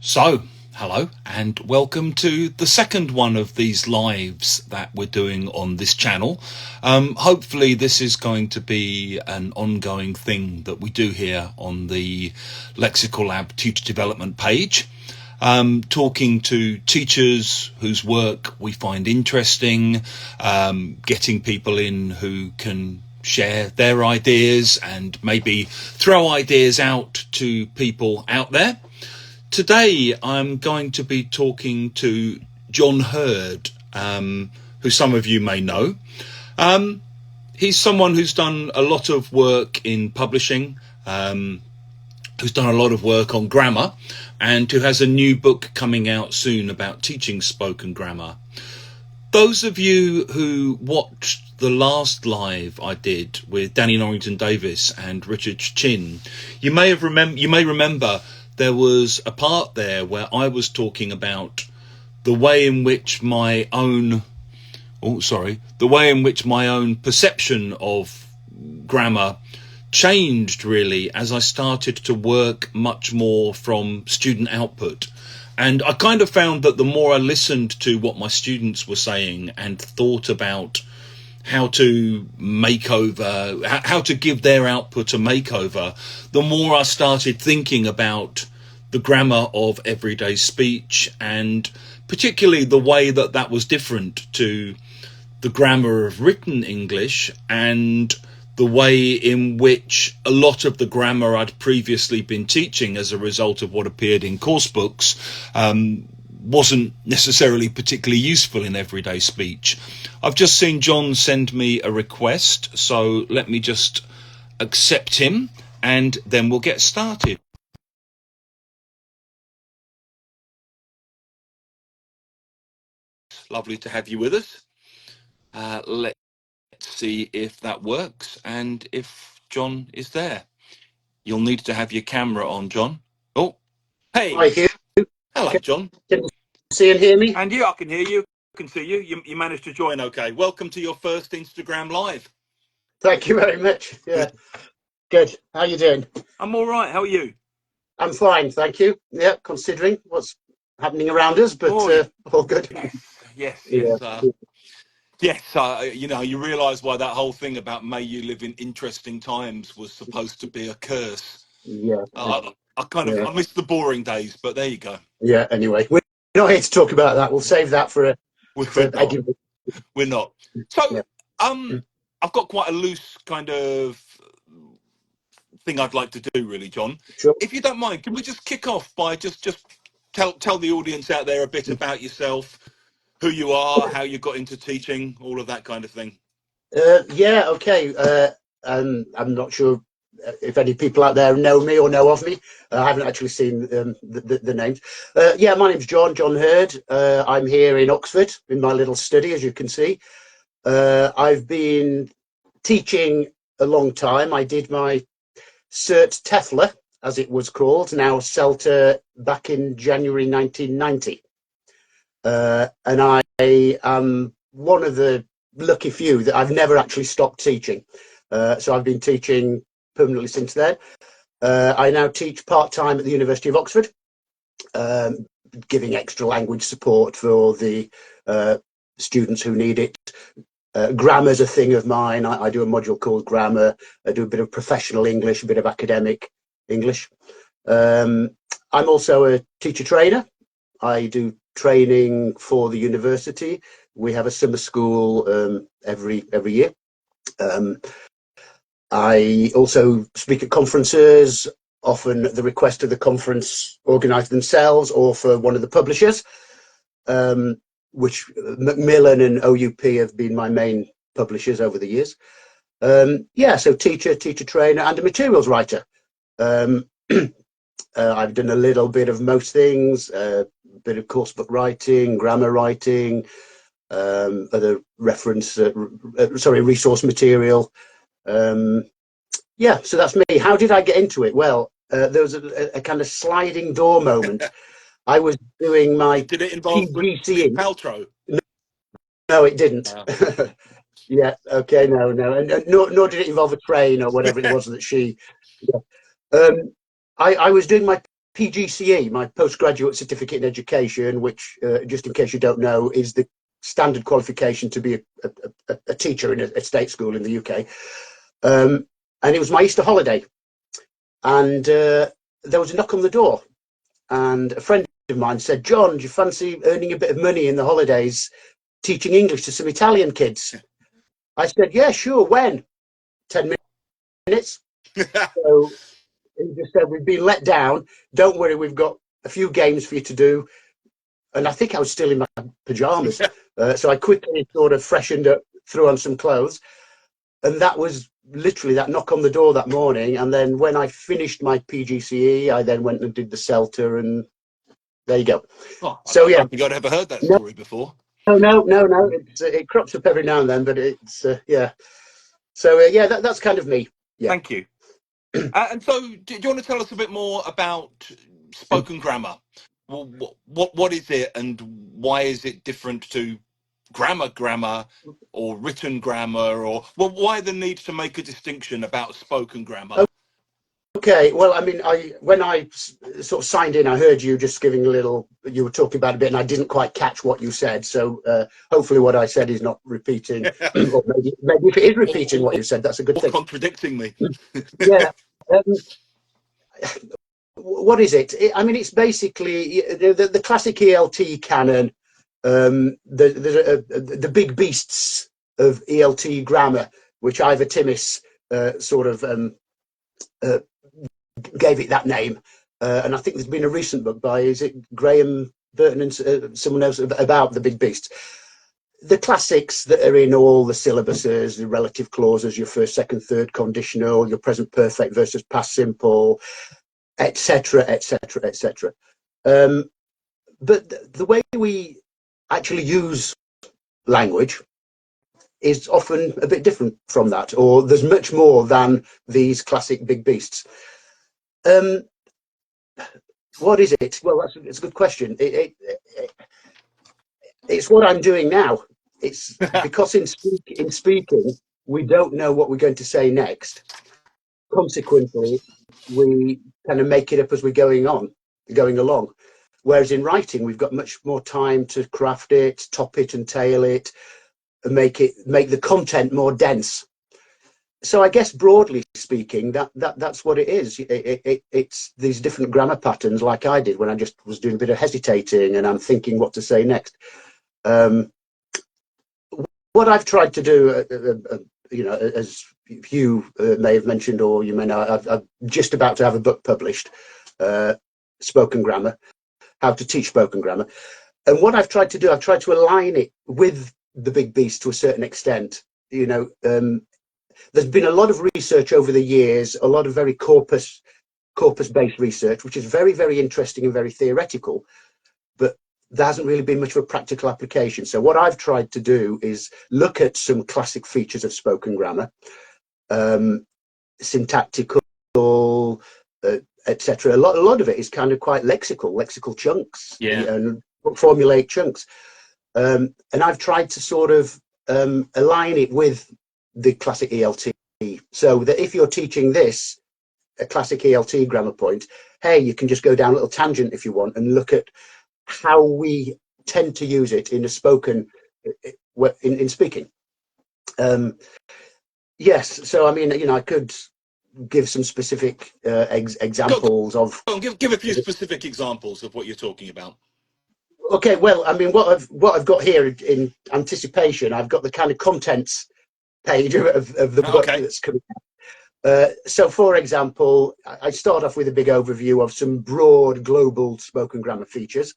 So, hello and welcome to the second one of these lives that we're doing on this channel. Hopefully this is going to be an ongoing thing that we do here on the Lexical Lab Teacher Development page. Talking to teachers whose work we find interesting, getting people in who can share their ideas and maybe throw ideas out to people out there. Today I'm going to be talking to Jon Hird, who some of you may know. He's someone who's done a lot of work in publishing, who's done a lot of work on grammar, and who has a new book coming out soon about teaching spoken grammar. Those of you who watched the last live I did with Danny Norrington Davis and Richard Chin, you may remember there was a part there where I was talking about the way in which my own perception of grammar changed really as I started to work much more from student output. And I kind of found that the more I listened to what my students were saying and thought about how to give their output a makeover, the more I started thinking about the grammar of everyday speech, and particularly the way that that was different to the grammar of written English, and the way in which a lot of the grammar I'd previously been teaching as a result of what appeared in course books wasn't necessarily particularly useful in everyday speech. I've just seen Jon send me a request, so let me just accept him and then we'll get started. Lovely to have you with us. Let's see if that works and if Jon is there. You'll need to have your camera on, Jon. Oh, hey. Hi, Hugh. Hello, Jon. Can you see and hear me? And you, I can hear you. I can see you. You managed to join okay. Welcome to your first Instagram Live. Thank you very much. Yeah, good. How are you doing? I'm all right. How are you? I'm fine, thank you. Yeah, considering what's happening around us, but all good. Yes. You realise why that whole thing about "May you live in interesting times" was supposed to be a curse. Yeah. I miss the boring days, but there you go. Yeah. Anyway, we're not here to talk about that. We'll save that for We're not. So, yeah. I've got quite a loose kind of thing I'd like to do, really, Jon. Sure. If you don't mind, can we just kick off by just tell the audience out there a bit about yourself, who you are, how you got into teaching, all of that kind of thing. Yeah. Okay. I'm not sure if any people out there know me or know of me. I haven't actually seen the names. Yeah, my name's Jon Hird. I'm here in Oxford in my little study, as you can see. I've been teaching a long time. I did my Cert TEFLA, as it was called, now CELTA, back in January 1990. And I am one of the lucky few that I've never actually stopped teaching. So I've been teaching permanently since then. I now teach part-time at the University of Oxford, giving extra language support for the students who need it. Grammar's a thing of mine. I do a module called grammar. I do a bit of professional English, a bit of academic English. I'm also a teacher trainer. I do training for the university. We have a summer school every year. I also speak at conferences, often at the request of the conference organised themselves or for one of the publishers, which Macmillan and OUP have been my main publishers over the years. So teacher trainer and a materials writer. I've done a little bit of most things, a bit of course book writing, grammar writing, other resource material. So that's me. How did I get into it? Well, there was a kind of sliding door moment. I was doing my Did it involve PGCE. Paltrow? No, it didn't. Yeah, okay, no. And nor did it involve a train or whatever it was that she... Yeah. I was doing my PGCE, my postgraduate certificate in education, which, just in case you don't know, is the standard qualification to be a teacher in a state school in the UK. And it was my Easter holiday, and there was a knock on the door, and a friend of mine said, "John, do you fancy earning a bit of money in the holidays teaching English to some Italian kids?" I said, "Yeah, sure, when?" 10 minutes. So he just said, "We've been let down. Don't worry, we've got a few games for you to do." And I think I was still in my pajamas. So I quickly sort of freshened up, threw on some clothes. And that was literally that knock on the door that morning. And then when I finished my PGCE, I then went and did the CELTA, and there you go. Oh, So I yeah, don't think I'd ever heard that story before. no. It crops up every now and then, but it's yeah. So yeah, that's kind of me. Yeah. Thank you. And so, do you want to tell us a bit more about spoken grammar? Well, what is it, and why is it different to grammar, or written grammar, or why the need to make a distinction about spoken grammar? Okay, well, I mean, when I sort of signed in, I heard you just giving a little, you were talking about a bit, and I didn't quite catch what you said. So hopefully what I said is not repeating, or maybe if it is repeating what you said, that's a good thing. Contradicting me. Yeah. What is it? I mean, it's basically the classic ELT canon, the big beasts of ELT grammar, which Ivor Timmis sort of gave it that name. And I think there's been a recent book by, is it Graham Burton and someone else, about the big beasts. The classics that are in all the syllabuses, the relative clauses, your first, second, third conditional, your present perfect versus past simple, etc., etc., etc. But the way we actually use language is often a bit different from that, or there's much more than these classic big beasts. What is it? Well, it's a good question. It's what I'm doing now. It's because in speaking, we don't know what we're going to say next. Consequently, we kind of make it up as we're going along. Whereas in writing, we've got much more time to craft it, top it and tail it, and make the content more dense. So I guess broadly speaking, that's what it is. It's these different grammar patterns, like I did when I just was doing a bit of hesitating and I'm thinking what to say next. What I've tried to do, you know, as you may have mentioned, or you may know, I'm just about to have a book published, spoken grammar, how to teach spoken grammar. And what I've tried to do, I've tried to align it with the big beast to a certain extent. You know, there's been a lot of research over the years, a lot of very corpus-based research, which is very, very interesting and very theoretical, but there hasn't really been much of a practical application. So what I've tried to do is look at some classic features of spoken grammar, syntactical, etc. A lot of it is kind of quite lexical chunks, and formulaic chunks. And I've tried to sort of align it with the classic ELT, so that if you're teaching this, a classic ELT grammar point, hey, you can just go down a little tangent if you want and look at how we tend to use it in a spoken, in speaking. Yes, so I mean, you know, I could give some specific examples of. Give a few specific examples of what you're talking about. Okay, well, I mean, what I've got here in anticipation, I've got the kind of contents page of the book that's coming out. So, for example, I start off with a big overview of some broad global spoken grammar features,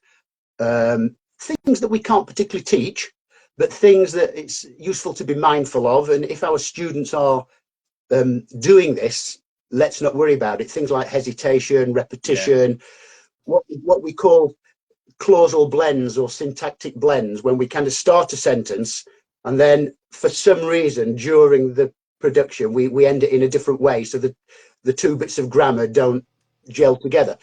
things that we can't particularly teach, but things that it's useful to be mindful of. And if our students are doing this, let's not worry about it. Things like hesitation, repetition, what we call clausal blends or syntactic blends, when we kind of start a sentence and then for some reason during the production we end it in a different way, so that the two bits of grammar don't gel together.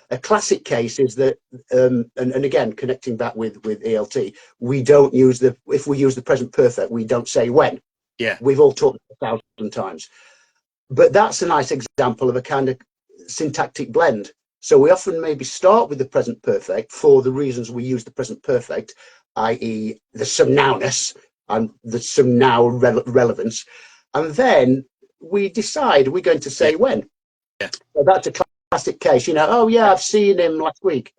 A classic case is that, and again, connecting back with ELT, we don't use if we use the present perfect, we don't say when. Yeah. We've all taught it 1,000 times. But that's a nice example of a kind of syntactic blend. So we often maybe start with the present perfect for the reasons we use the present perfect, i.e. the some nowness and the some now relevance. And then we decide we're going to say when. Yeah. So that's a classic case, you know, oh yeah, I've seen him last week.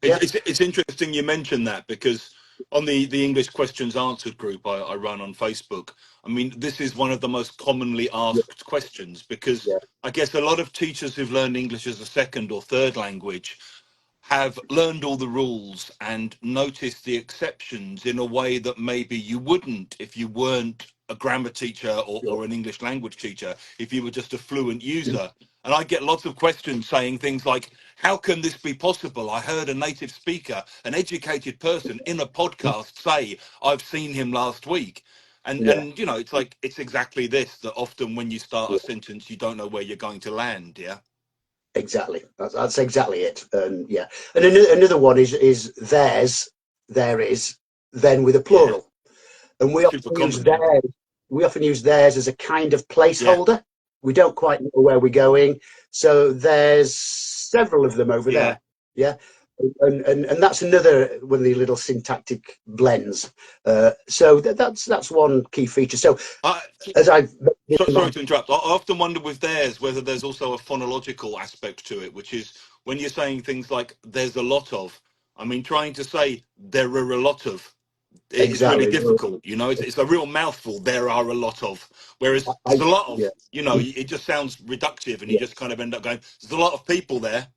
Yeah. It's interesting you mentioned that, because on the English questions answered group I run on Facebook, I mean, this is one of the most commonly asked questions, because Yeah. I guess a lot of teachers who've learned English as a second or third language have learned all the rules and noticed the exceptions in a way that maybe you wouldn't if you weren't a grammar teacher Sure. or an English language teacher, if you were just a fluent user. And I get lots of questions saying things like, how can this be possible? I heard a native speaker, an educated person in a podcast say, I've seen him last week. Yeah. And you know, it's like, it's exactly this, that often when you start a sentence, you don't know where you're going to land. Yeah. Exactly. That's exactly it. And yeah. And another one is theirs, there is, then with a Yeah. plural. And Super common. Yeah. we often use theirs as a kind of Yeah. placeholder. We don't quite know where we're going. So there's several of them over Yeah. there. Yeah. And that's another one of the little syntactic blends. So that's one key feature. So I, as I've sorry to interrupt. I often wonder with theirs whether there's also a phonological aspect to it, which is when you're saying things like "there's a lot of." I mean, trying to say "there are a lot of" is really exactly, difficult. You know, it's a real mouthful. There are a lot of, whereas I, there's a lot yeah, of. You know, it just sounds reductive, and you yeah, just kind of end up going, "There's a lot of people there."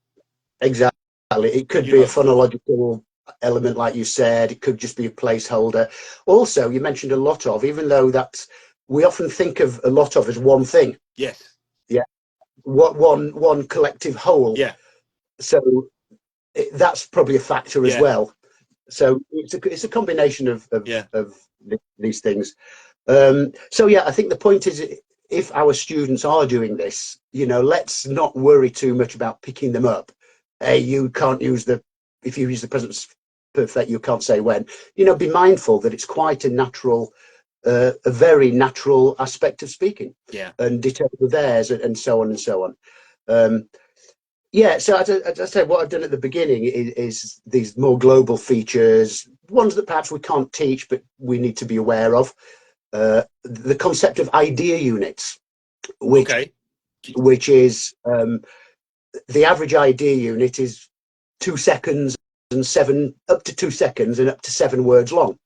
exactly. It could You be a know. phonological element, like you said. It could just be a placeholder. Also, you mentioned a lot of, even though that's we often think of a lot of as one thing. Yes. Yeah, what one collective whole. Yeah. So that's probably a factor as Yeah. well. So it's a combination Yeah. of these things. So yeah, I think the point is, if our students are doing this, you know, let's not worry too much about picking them up. Hey, you can't use if you use the present perfect, you can't say when. You know, be mindful that it's quite a natural, a very natural aspect of speaking, Yeah. and ditto with theirs, and so on and so on. Um, yeah, so as I said, what I've done at the beginning is these more global features, ones that perhaps we can't teach, but we need to be aware of. The concept of idea units, which Okay. which is the average idea unit is 2 seconds and up to 2 seconds and up to 7 words long.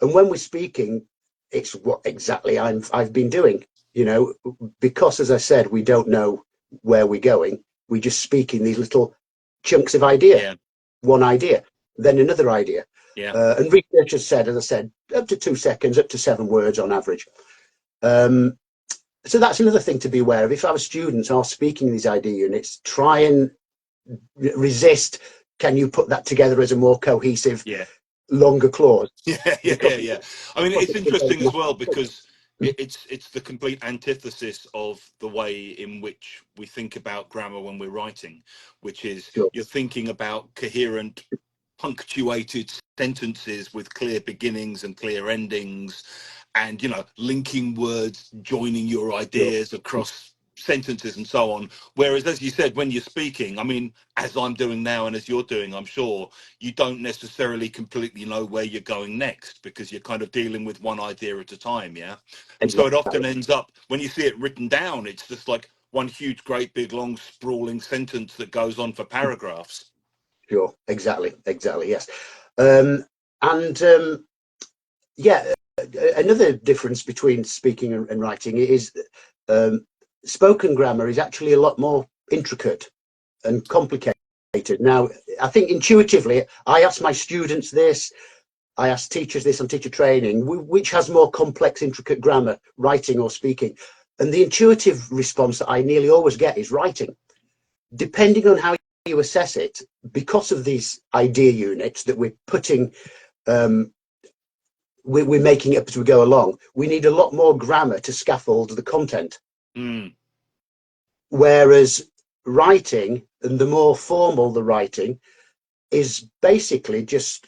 And when we're speaking, it's what exactly I've been doing, you know, because as I said, we don't know where we're going. We just speak in these little chunks of idea, Yeah. one idea, then another idea. Yeah. And researchers said, as I said, up to 2 seconds, up to 7 words on average. So that's another thing to be aware of. If our students are speaking these idea units, try and resist. Can you put that together as a more cohesive, Yeah. longer clause? Yeah, yeah, Because yeah, yeah. I mean, it's interesting as well because it's the complete antithesis of the way in which we think about grammar when we're writing, which is sure, you're thinking about coherent, punctuated sentences with clear beginnings and clear endings, and you know, linking words, joining your sure, ideas across sentences and so on. Whereas, as you said, when you're speaking, I mean, as I'm doing now and as you're doing, I'm sure you don't necessarily completely know where you're going next because you're kind of dealing with one idea at a time. Yeah. And so it exactly. often ends up when you see it written down, it's just like one huge, great, big, long, sprawling sentence that goes on for paragraphs. Sure, exactly, yes. Um, and yeah, another difference between speaking and writing is um, spoken grammar is actually a lot more intricate and complicated. Now, I think intuitively, I ask my students this, I ask teachers this on teacher training, which has more complex, intricate grammar, writing or speaking? And the intuitive response that I nearly always get is writing. Depending on how you assess it, because of these idea units that we're putting, we're making up as we go along, we need a lot more grammar to scaffold the content. Mm. Whereas writing, and the more formal the writing, is basically just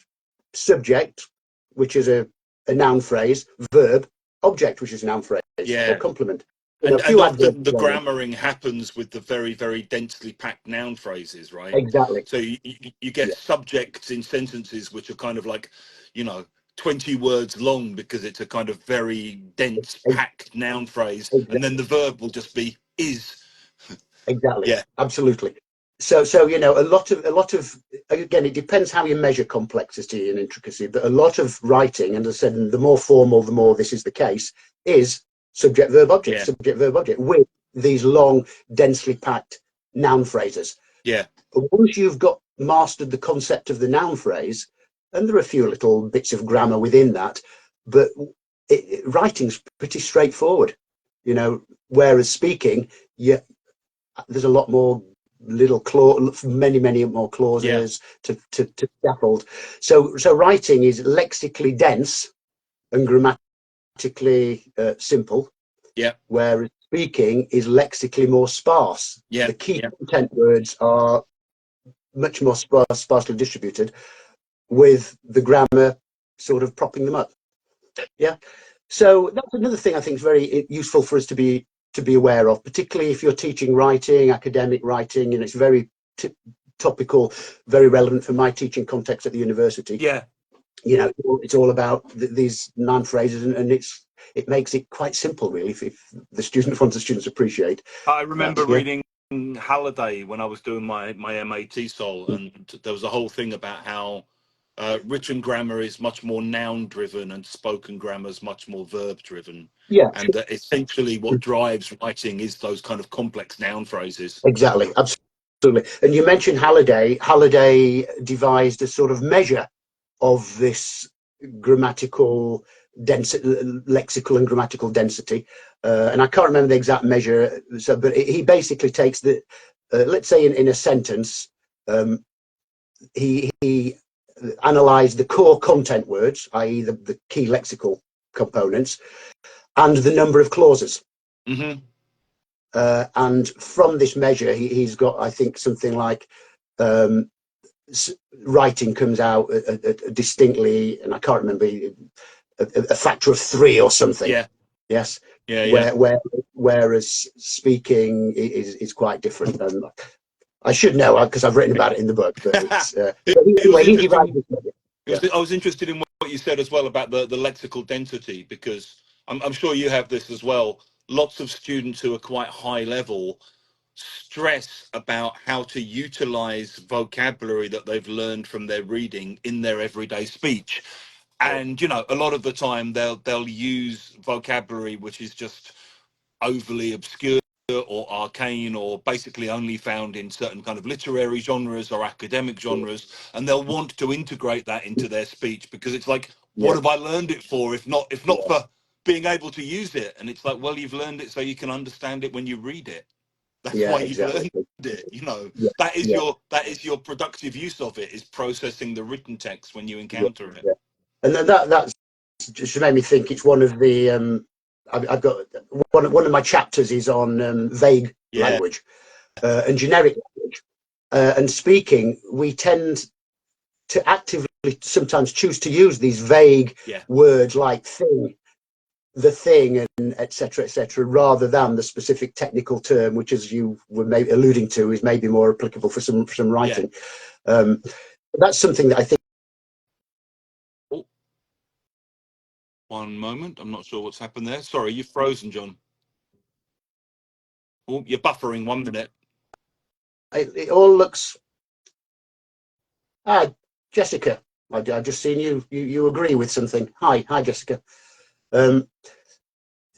subject, which is a noun phrase, verb, object, which is a noun phrase or Yeah. complement. a And few often adverbs the thrown in. grammaring happens with the very, very densely packed noun phrases, right? Exactly. So you get Yeah. subjects in sentences which are kind of like, you know, 20 words long because it's a kind of very dense, Ex- packed noun phrase. And Exactly. then the verb will just be is. Exactly. Yeah, Absolutely. So a lot of again, it depends how you measure complexity and intricacy, but a lot of writing, and as I said, the more formal, the more this is the case, is subject verb yeah, object with these long, densely packed noun phrases. yeah, But once you've got mastered the concept of the noun phrase, and there are a few little bits of grammar within that, but writing's pretty straightforward, whereas speaking, there's a lot more many more yeah, clauses to scaffold. So writing is lexically dense and grammatically simple, yeah, whereas speaking is lexically more sparse. yeah, The key yeah, content words are much more sparsely distributed, with the grammar sort of propping them up. Yeah. So that's another thing I think is very useful for us to be aware of, particularly if you're teaching writing, academic writing, and it's very topical, very relevant for my teaching context at the university. yeah. It's all about these noun phrases, and it makes it quite simple, really, if the students, once the students appreciate I that. remember Yeah. reading Halliday when I was doing my MAT Sol, and there was a whole thing about how written grammar is much more noun driven and spoken grammar is much more verb driven, Yeah. and that essentially what drives writing is those kind of complex noun phrases. Exactly. Absolutely. And you mentioned Halliday. Halliday devised a sort of measure of this grammatical density, lexical and grammatical density, and I can't remember the exact measure. But he basically takes let's say in a sentence, he analysed the core content words, i.e., the key lexical components, and the number of clauses. Hmm. And from this measure, he's got, I think, something like um, writing comes out distinctly, and I can't remember, a factor of 3 or something. Yeah, Yes. yeah, yeah. Whereas speaking is quite different. I should know because I've written about it in the book, but it's It was anyway, he divides interesting. this measure. Yeah. I was interested in what you said as well about the lexical density, because I'm sure you have this as well. Lots of students who are quite high level stress about how to utilize vocabulary that they've learned from their reading in their everyday speech. And a lot of the time they'll use vocabulary which is just overly obscure or arcane or basically only found in certain kind of literary genres or academic genres, and they'll want to integrate that into their speech because it's like, what Yeah. have I learned it for if not Yeah. for being able to use it? And it's like, well, you've learned it so you can understand it when you read it. That's Yeah. why you've Exactly. learned it. Yeah. Yeah. That is your productive use of it, is processing the written text when you Yeah. encounter it. Yeah. And then that's just made me think. It's one of the I've got one of my chapters is on vague Yeah, language and generic language, and speaking. We tend to actively sometimes choose to use these vague yeah, words like thing, the thing, and etc., rather than the specific technical term, which, as you were maybe alluding to, is maybe more applicable for some yeah. writing. Um, that's something that I think. Oh, one moment. I'm not sure what's happened there. Sorry, you've frozen, John. Oh, you're buffering 1 minute. It all looks. Jessica, I just seen you agree with something. Hi, Jessica. Um,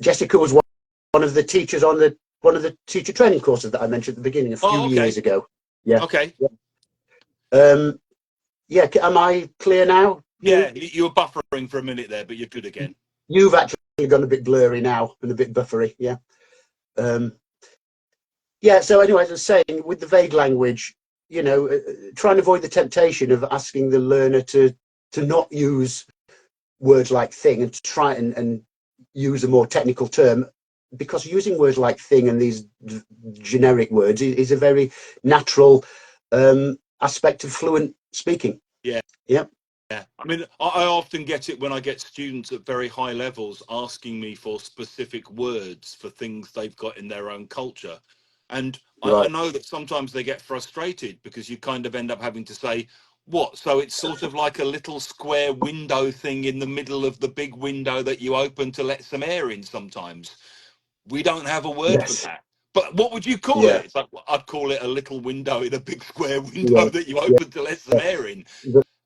Jessica was one of the teachers on one of the teacher training courses that I mentioned at the beginning a few Oh, years okay. ago. Yeah. Okay. Um, yeah. Am I clear now? Yeah, you were buffering for a minute there, but you're good again. You've actually gone a bit blurry now and a bit buffery. Yeah. Um, yeah. So anyway, as I was saying, with the vague language, try and avoid the temptation of asking the learner to not use words like thing and to try and use a more technical term, because using words like thing and these generic words is a very natural aspect of fluent speaking. Yeah. Yeah. I mean, I often get it when I get students at very high levels asking me for specific words for things they've got in their own culture. And I Right. know that sometimes they get frustrated because you kind of end up having to say, what? So it's sort of like a little square window thing in the middle of the big window that you open to let some air in sometimes. We don't have a word for Yes. that. But what would you call Yeah. it? It's like, I'd call it a little window in a big square Yeah. window that you Yeah. open to let some air in.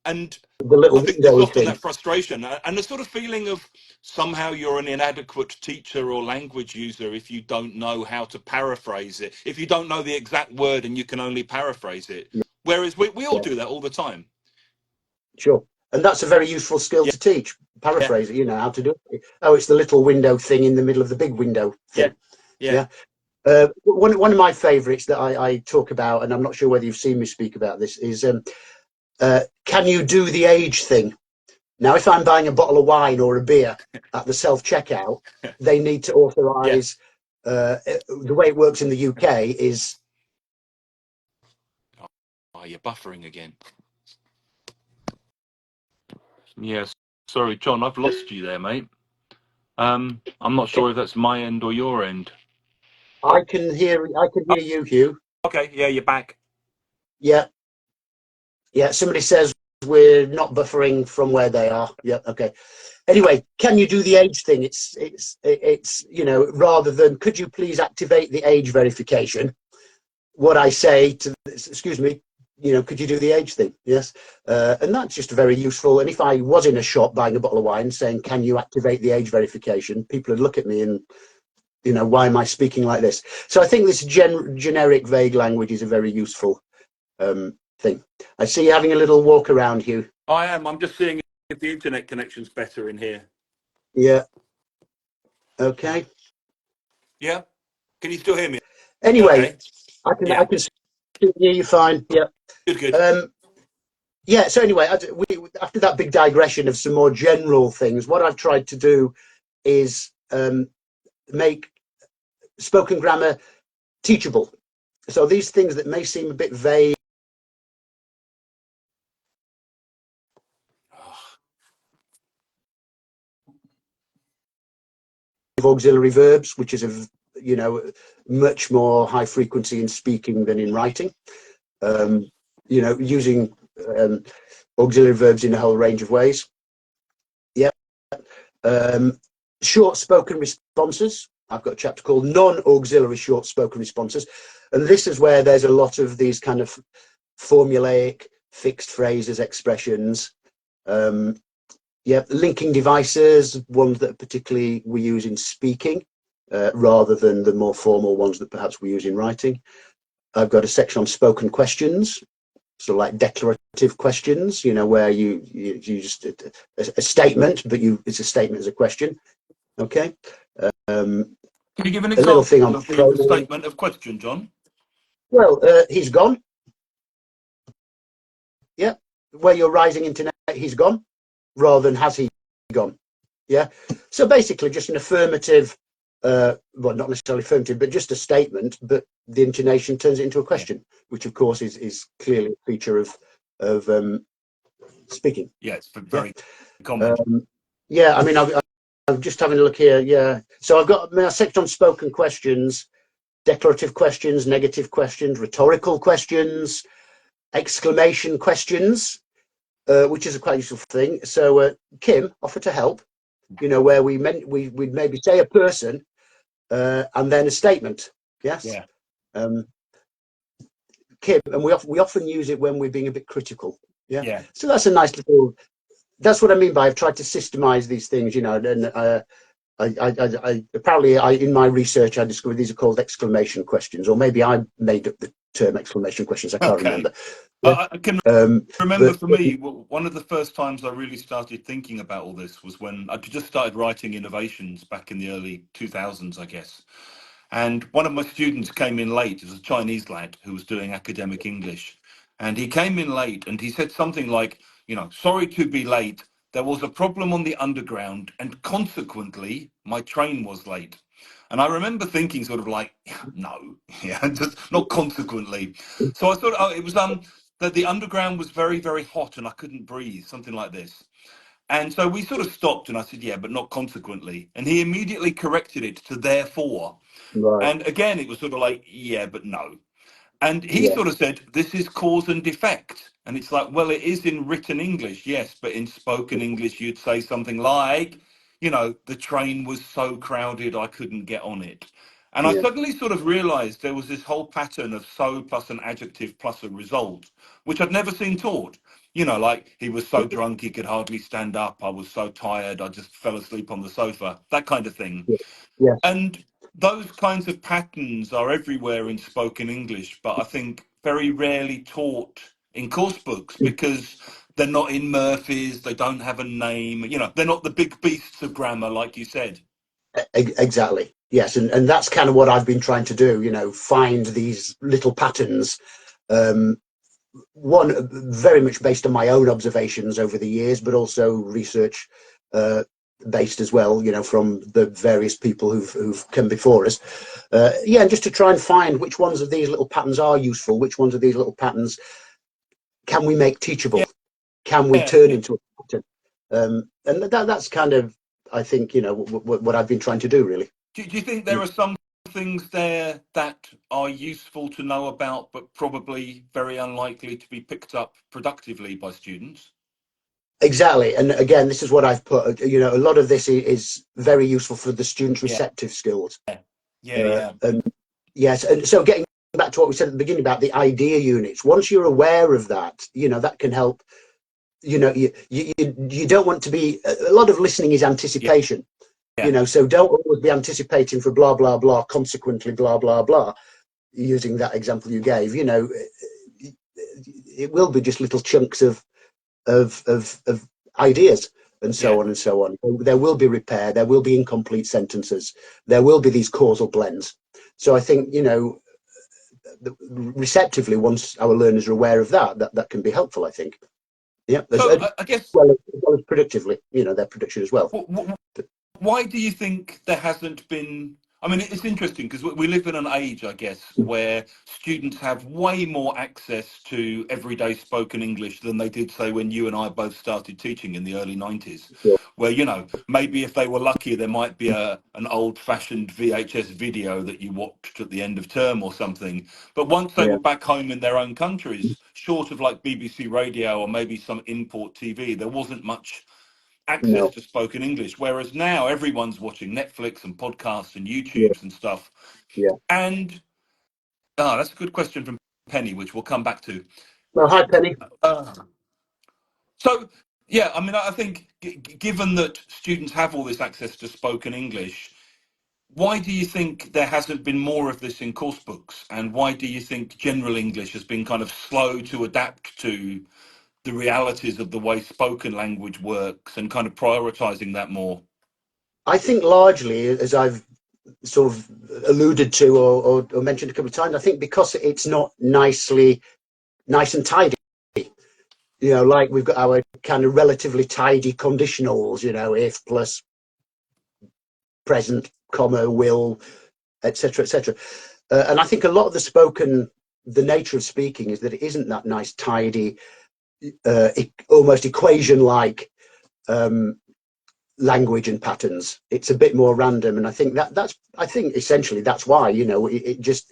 And The I little think there's windowy often thing. that frustration and the sort of feeling of somehow you're an inadequate teacher or language user if you don't know how to paraphrase it, if you don't know the exact word and you can only paraphrase it. Whereas we all Yeah. do that all the time. Sure. And that's a very useful skill Yeah, to teach. yeah, Paraphrase it, how to do it. Oh, it's the little window thing in the middle of the big window yeah, thing. yeah. Yeah. One of my favourites that I talk about, and I'm not sure whether you've seen me speak about this, is can you do the age thing? Now, if I'm buying a bottle of wine or a beer at the self checkout, they need to Yeah. authorise. The way it works in the UK is. Oh, you're buffering again. Yes. Sorry, John, I've lost you there, mate. I'm not sure if that's my end or your end. I can hear you, Hugh. Okay, yeah, you're back. Yeah, yeah. Somebody says we're not buffering from where they are. Yeah, okay. Anyway, can you do the age thing? It's rather than could you please activate the age verification? What I say to excuse me, could you do the age thing? Yes, and that's just very useful. And if I was in a shop buying a bottle of wine saying, "Can you activate the age verification?" people would look at me and why am I speaking like this? So I think this generic, vague language is a very useful thing. I see you having a little walk around, Hugh. I am. I'm just seeing if the internet connection's better in here. Yeah. Okay. Yeah. Can you still hear me? Anyway, Okay. I Yeah. can hear you fine. Yeah. Good. Good. Yeah. So anyway, after that big digression of some more general things, what I've tried to do is make spoken grammar teachable. So these things that may seem a bit vague, auxiliary verbs, which is much more high frequency in speaking than in writing. Using auxiliary verbs in a whole range of ways. Yeah. Short spoken responses. I've got a chapter called non-auxiliary short spoken responses. And this is where there's a lot of these kind of formulaic fixed phrases, expressions. Linking devices, ones that particularly we use in speaking rather than the more formal ones that perhaps we use in writing. I've got a section on spoken questions, so like declarative questions, where you just a statement, but it's a statement as a question. Okay. Can you give an A little thing example on of the pronouns. statement of question, John? Well, he's gone. Yeah. Where you're rising into he's gone, rather than has he gone. Yeah. So basically, just an affirmative, well, not necessarily affirmative, but just a statement. But the intonation turns it into a question, which of course is clearly a feature of speaking. Yeah, it's Yeah. very common. Yeah. I mean, I'm just having a look here. Yeah. So I've got my section on spoken questions, declarative questions, negative questions, rhetorical questions, exclamation questions, which is a quite useful thing. So Kim, offer to help. Where we'd maybe say a person and then a statement. Yes. Yeah. Kim, and we often use it when we're being a bit critical. Yeah. Yeah. So that's a nice little. That's what I mean by I've tried to systemize these things. And apparently in my research I discovered these are called exclamation questions, or maybe I made up the term exclamation questions. I can't Okay. remember. Yeah. I can remember But for me, one of the first times I really started thinking about all this was when I just started writing innovations back in the early 2000s, I guess. And one of my students came in late. It was a Chinese lad who was doing academic English. And he came in late and he said something like, sorry to be late. There was a problem on the underground and consequently my train was late. And I remember thinking sort of like, no, yeah, just not consequently. So I thought, oh, it was that the underground was very, very hot and I couldn't breathe, something like this. And so we sort of stopped and I said, yeah, but not consequently. And he immediately corrected it to therefore. Right. And again, it was sort of like, yeah, but no. And he Yeah. sort of said, this is cause and effect. And it's like, well, it is in written English, yes, but in spoken English, you'd say something like, the train was so crowded, I couldn't get on it. And I Yeah. suddenly sort of realized there was this whole pattern of so plus an adjective plus a result, which I'd never seen taught. Like he was so drunk he could hardly stand up. I was so tired, I just fell asleep on the sofa, that kind of thing. Yeah. Yeah. And those kinds of patterns are everywhere in spoken English, but I think very rarely taught in course books because they're not in Murphy's, they don't have a name, they're not the big beasts of grammar, like you said. Exactly. Yes, and that's kind of what I've been trying to do. Find these little patterns. One very much based on my own observations over the years, but also research based as well. From the various people who've come before us. Yeah, and just to try and find which ones of these little patterns are useful, which ones of these little patterns can we make teachable, Yeah, can we yeah, turn yeah. into a pattern, and that's kind of, I think, what I've been trying to do, really. Do you think there are some things there that are useful to know about, but probably very unlikely to be picked up productively by students? Exactly, and again, this is what I've put. A lot of this is very useful for the students' Yeah, receptive skills. yeah, yeah, And yes, and so getting back to what we said at the beginning about the idea units, once you're aware of that, that can help. You don't want to be. A lot of listening is yeah, anticipation. yeah, So don't always be anticipating for blah blah blah, consequently blah blah blah. Using that example you gave, it will be just little chunks of ideas, and so yeah. on and so on. There will be repair, there will be incomplete sentences, there will be these causal blends. So I think, receptively, once our learners are aware of that can be helpful, I think. Yeah, So I guess, as well as productively, their production as well. why do you think there hasn't been? I mean, it's interesting because we live in an age, I guess, where students have way more access to everyday spoken English than they did, say, when you and I both started teaching in the early 90s. Sure. Where, maybe if they were lucky, there might be an old-fashioned VHS video that you watched at the end of term or something. But once they Yeah. were back home in their own countries, short of like BBC Radio or maybe some import TV, there wasn't much access No. to spoken English. Whereas now everyone's watching Netflix and podcasts and Yeah. YouTubes and stuff. Yeah. And that's a good question from Penny, which we'll come back to. Well, hi, Penny. Uh, so, yeah, I mean, I think given that students have all this access to spoken English, why do you think there hasn't been more of this in course books? And why do you think general English has been kind of slow to adapt to the realities of the way spoken language works and kind of prioritizing that more? I think largely, as I've sort of alluded to or mentioned a couple of times, I think because it's not nice and tidy. Like we've got our kind of relatively tidy conditionals, if plus present, comma, will, etc., etc. And I think a lot of the nature of speaking is that it isn't that nice, tidy, almost equation-like language and patterns. It's a bit more random, and I think I think essentially that's why it just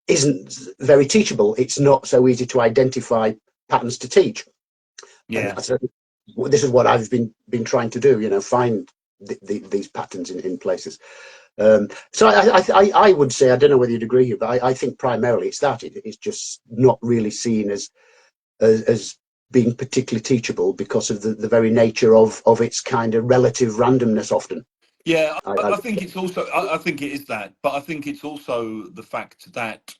isn't very teachable. It's not so easy to identify patterns to teach. And Yeah. so this is what I've been trying to do. Find these patterns in places. So I would say, I don't know whether you'd agree here, but I think primarily it's that it's just not really seen as being particularly teachable because of the very nature of its kind of relative randomness often. Yeah, I I think it's also, I think it is that, but I think it's also the fact that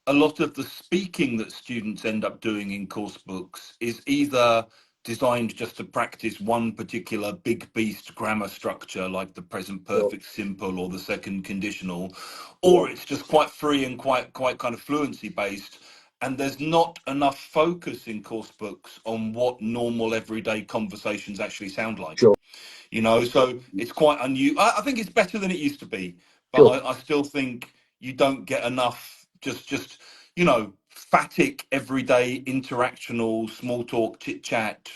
a lot of the speaking that students end up doing in course books is either designed just to practice one particular big beast grammar structure like the present Sure. perfect simple or the second conditional, Yeah. or it's just quite free and quite kind of fluency based, and there's not enough focus in course books on what normal everyday conversations actually sound like. Sure. So it's quite unusual. I think it's better than it used to be, but Sure. I still think you don't get enough just emphatic, everyday, interactional, small talk, chit chat.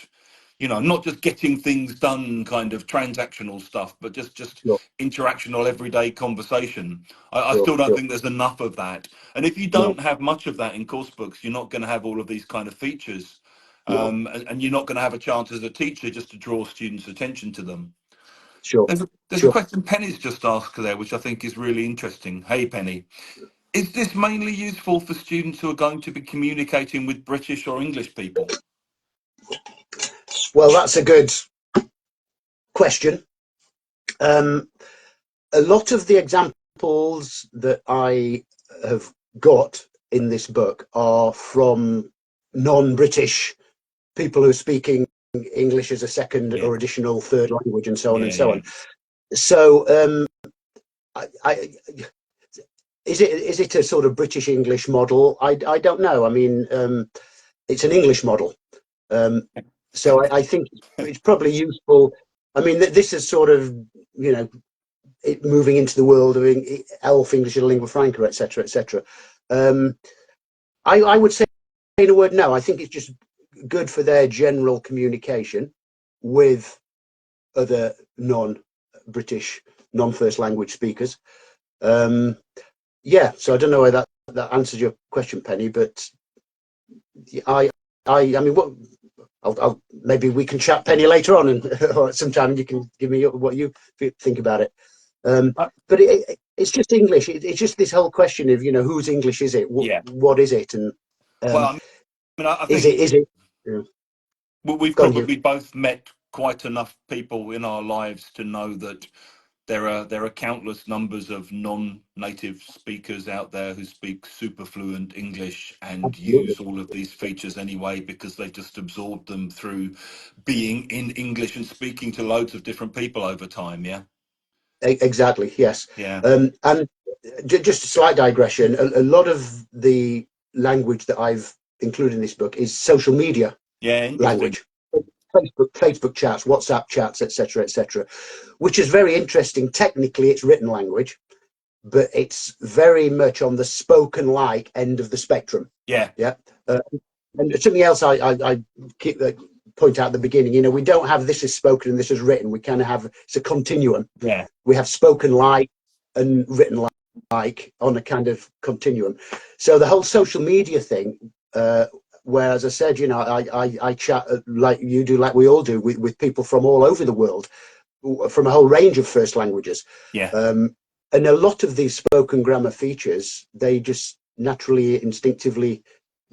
You know, not just getting things done, kind of transactional stuff, but just Sure, interactional, everyday conversation. I sure, still don't sure. think there's enough of that. And if you No, don't have much of that in course books, you're not going to have all of these kind of features. no, And you're not going to have a chance as a teacher just to draw students' attention to them. sure, There's a sure. question Penny's just asked there, which I think is really interesting. Hey, Penny, is this mainly useful for students who are going to be communicating with British or English people? Well, that's a good question. A lot of the examples that I have got in this book are from non-British people who are speaking English as a second Yeah, or additional third language, and so on yeah, and so yeah, on. So, I is it a sort of British English model? I don't know. I mean, it's an English model, um, so I think it's probably useful. I mean, this is sort of, you know, moving into the world of ELF, English as a lingua franca, etc., etc. Um, I would say, in a word, no. I think it's just good for their general communication with other non-British, non-first language speakers. Um, yeah, so I don't know whether that answers your question, Penny, but I mean, what I'll maybe we can chat, Penny, later on, and or sometime, and you can give me what you think about it. uh, But it's just English. It's just this whole question of, you know, whose English is it? yeah. What is it? And Well, um, I mean, I is think it? Yeah. we've Go on, you. probably both met quite enough people in our lives to know that there are countless numbers of non-native speakers out there who speak super fluent English and Absolutely. use all of these features anyway because they've just absorbed them through being in English and speaking to loads of different people over time. Yeah, Exactly. Yes. yeah, And just a slight digression. A lot of the language that I've included in this book is social media yeah. Interesting. language. Facebook chats, WhatsApp chats, etc., etc., which is very interesting. Technically, it's written language, but it's very much on the spoken like end of the spectrum. Yeah, Yeah. And something else I keep point out at the beginning, you know, we don't have this is spoken and this is written. We kind of have, it's a continuum. yeah, We have spoken like and written like on a kind of continuum. So the whole social media thing, where, as I said, you know, I chat like you do, like we all do, with people from all over the world, from a whole range of first languages. yeah. Um, and a lot of these spoken grammar features, they just naturally, instinctively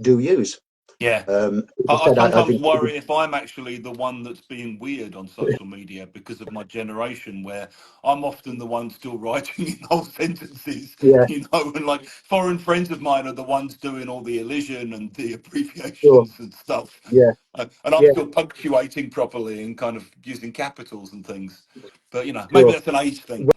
do use. Yeah. As I I said, I sometimes think, worry if I'm actually the one that's being weird on social media because of my generation, where I'm often the one still writing in whole sentences, yeah, you know, and like foreign friends of mine are the ones doing all the elision and the sure, abbreviations and stuff. yeah, And I'm yeah, still punctuating properly and kind of using capitals and things. But, you know, maybe sure. that's an age thing.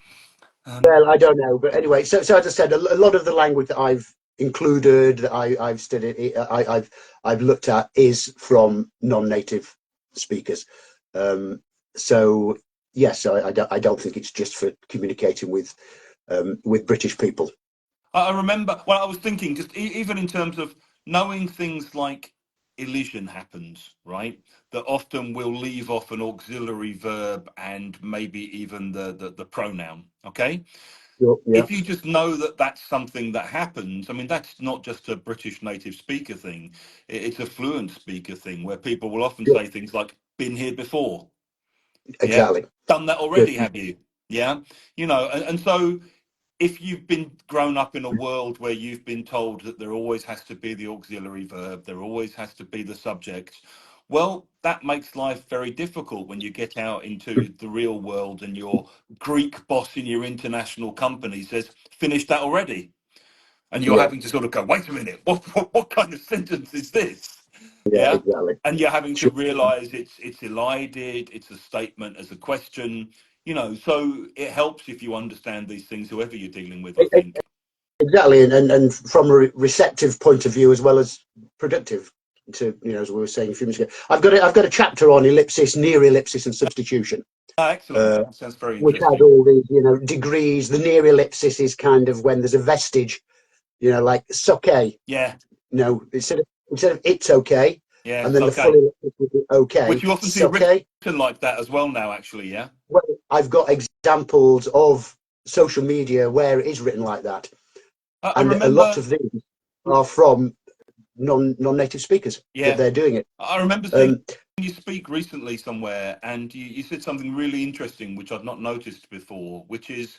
Um, Well, I don't know, but anyway, so as I said, a lot of the language that I've included, that I've studied, I've looked at, is from non-native speakers. Um, so yes, I don't think it's just for communicating with British people. I remember, well, I was thinking just even in terms of knowing things like elision happens, right? That often will leave off an auxiliary verb and maybe even the pronoun, okay? Sure, yeah, If you just know that that's something that happens, I mean, that's not just a British native speaker thing, it's a fluent speaker thing where people will often sure, say things like, been here before, yeah? exactly. Done that Good. already, have you? Yeah? You know, and so if you've been grown up in a world where you've been told that there always has to be the auxiliary verb, there always has to be the subject, well, that makes life very difficult when you get out into the real world and your Greek boss in your international company says, finish that already. And you're Yeah, having to sort of go, wait a minute, what kind of sentence is this? yeah, Yeah. exactly. And you're having to Sure. realize it's elided, it's a statement as a question, you know, so it helps if you understand these things, whoever you're dealing with, I think. Exactly, and from a receptive point of view as well as productive. To, you know, as we were saying a few minutes ago, I've got a chapter on ellipsis, near ellipsis, and substitution, Ah, excellent. uh, That sounds very which has interesting. all these, you know, degrees. The near ellipsis is kind of when there's a vestige, you know, like soke, Yeah. No, instead of it's okay, Yeah, and it's then the okay. full would be okay. Which you often It's see written okay. like that as well now, actually, yeah? Well, I've got examples of social media where it is written like that, I and a lot remember, of these are from non-native speakers that yeah, they're doing it. I remember seeing Um, you speak recently somewhere, and you said something really interesting, which I'd not noticed before, which is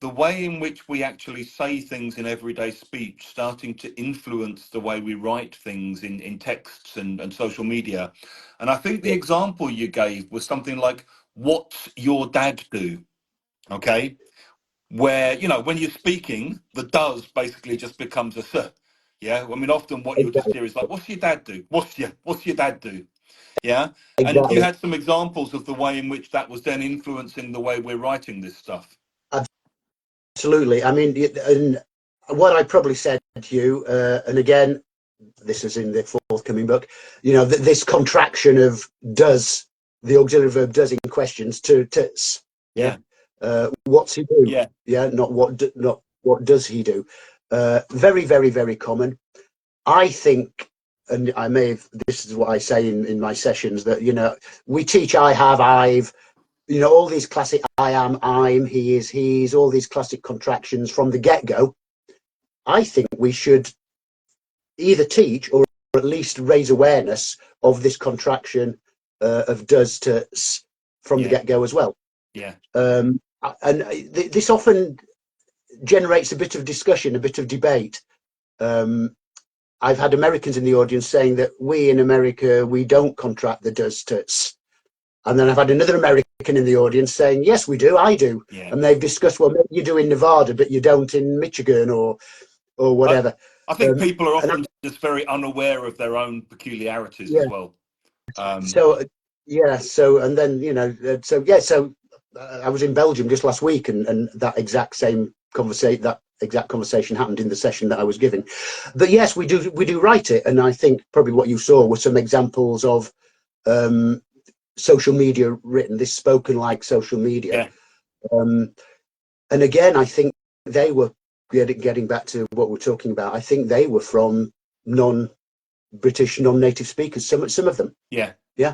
the way in which we actually say things in everyday speech starting to influence the way we write things in texts and social media. And I think the yeah, example you gave was something like, "What's your dad do?" Okay, where when you're speaking, the does basically just becomes a th. Yeah, I mean, often what you'll just exactly, hear is like, "What's your dad do? What's your dad do?" Yeah, and you exactly, had some examples of the way in which that was then influencing the way we're writing this stuff. absolutely. I mean, and what I probably said to you, and again, this is in the forthcoming book. This contraction of does, the auxiliary verb does in questions to s. Yeah, Yeah, what's he do? yeah, Yeah, not what does he do? Very, very, very common. I think, and I may have, this is what I say in my sessions, that we teach I have, I've, all these classic I am, I'm, he is, he's, all these classic contractions from the get-go. I think we should either teach or at least raise awareness of this contraction of does to s from the yeah, get-go as well. yeah, And this often generates a bit of discussion, a bit of debate. Um, I've had Americans in the audience saying that we in America, we don't contract the does to s. And then I've had another American in the audience saying, yes, we do, I do. yeah. And they've discussed, well, maybe you do in Nevada, but you don't in Michigan or I, whatever. I think Um, people are and I, often just very unaware of their own peculiarities yeah, as well. Um, so yeah, so and then so yeah, so I was in Belgium just last week, and that exact conversation happened in the session that I was giving. But yes, we do write it, and I think probably what you saw were some examples of um, social media written, this spoken like social media. yeah, Um, and again, I think they were getting back to what we're talking about. I think they were from non-British, non-native speakers. Some of them, yeah, yeah.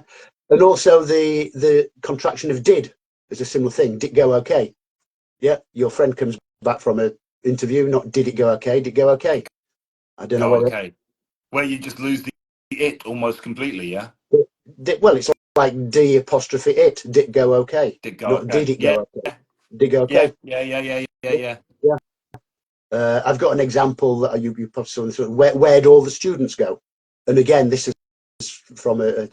And also the contraction of did is a similar thing. Did it go okay? Yeah. Your friend comes back from an interview, not did it go okay? Did it go okay? I don't know go whether. okay. Where you just lose the it almost completely, yeah? Well, it's like D apostrophe it. Did it go okay? Did go Not did okay. it Yeah, go okay? Did it go yeah, okay? yeah, yeah, yeah, yeah, Yeah. yeah. Yeah. I've got an example that you probably saw. Where'd all the students go? And again, this is from a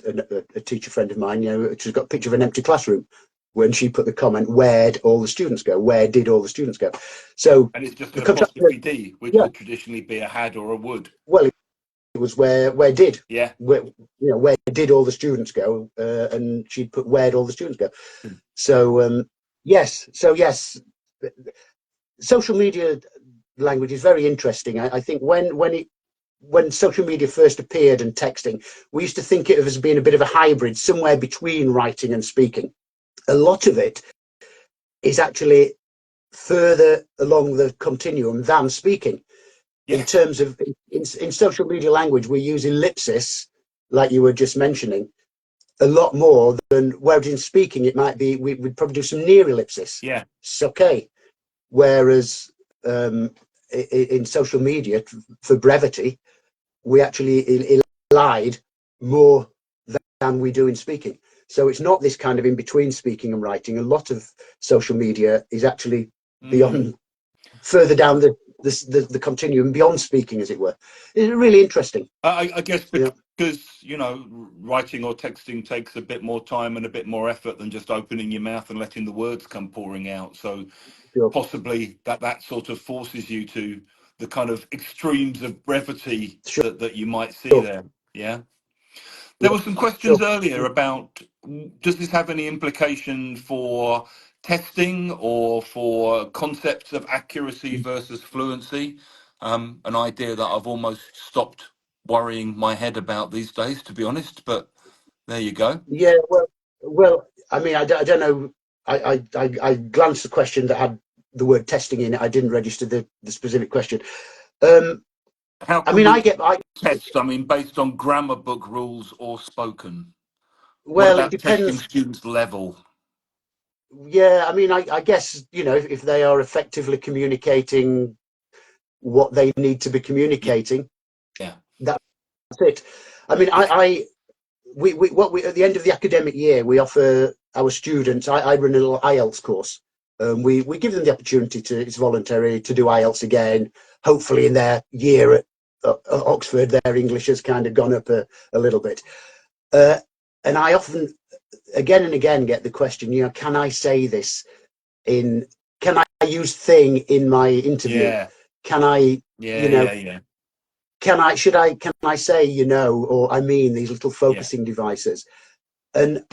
teacher friend of mine. She's got a picture of an empty classroom when she put the comment, "Where'd all the students go? Where did all the students go?" So And it's just the an contraction, apostrophe D, which yeah. would traditionally be a had or a would. Well, it was where did Yeah. where did all the students go? And she'd put where'd all the students go. Hmm. So yes, social media language is very interesting. I think when social media first appeared and texting, we used to think of it as being a bit of a hybrid, somewhere between writing and speaking. A lot of it is actually further along the continuum than speaking. In Yes. terms of in social media language, we use ellipsis, like you were just mentioning, a lot more than whereas in speaking it might be we'd probably do some near ellipsis. Yeah. It's okay. Whereas in social media, for brevity, we actually elide more than we do in speaking. So it's not this kind of in between speaking and writing. A lot of social media is actually Mm. beyond, further down the continuum, beyond speaking, as it were. It's really interesting. I guess Yeah, because, writing or texting takes a bit more time and a bit more effort than just opening your mouth and letting the words come pouring out. So sure, possibly that sort of forces you to the kind of extremes of brevity sure, that you might see sure, there. Yeah. There yeah, were some sure. questions earlier about, does this have any implication for testing or for concepts of accuracy versus fluency? An idea that I've almost stopped worrying my head about these days, to be honest, but there you go. Yeah, well, I mean, I don't know. I glanced the question that had the word testing in it. I didn't register the specific question. Um, How I can mean, we I test? I mean, based on grammar book rules or spoken? What well, it about testing depends. students' level? Yeah, I mean, I guess, you know, if they are effectively communicating what they need to be Yeah, communicating, yeah, that's it. I mean, yeah, we at the end of the academic year, we offer our students. I run a little IELTS course. We give them the opportunity to. It's voluntary to do IELTS again. Hopefully, in their year at Oxford, their English has kind of gone up a little bit. And I often, again and again, get the question. You know, can I say this in? Can I use thing in my interview? yeah, Can I? You yeah, know, yeah, yeah, can I say, you know, or I mean, these little yeah, focusing devices? And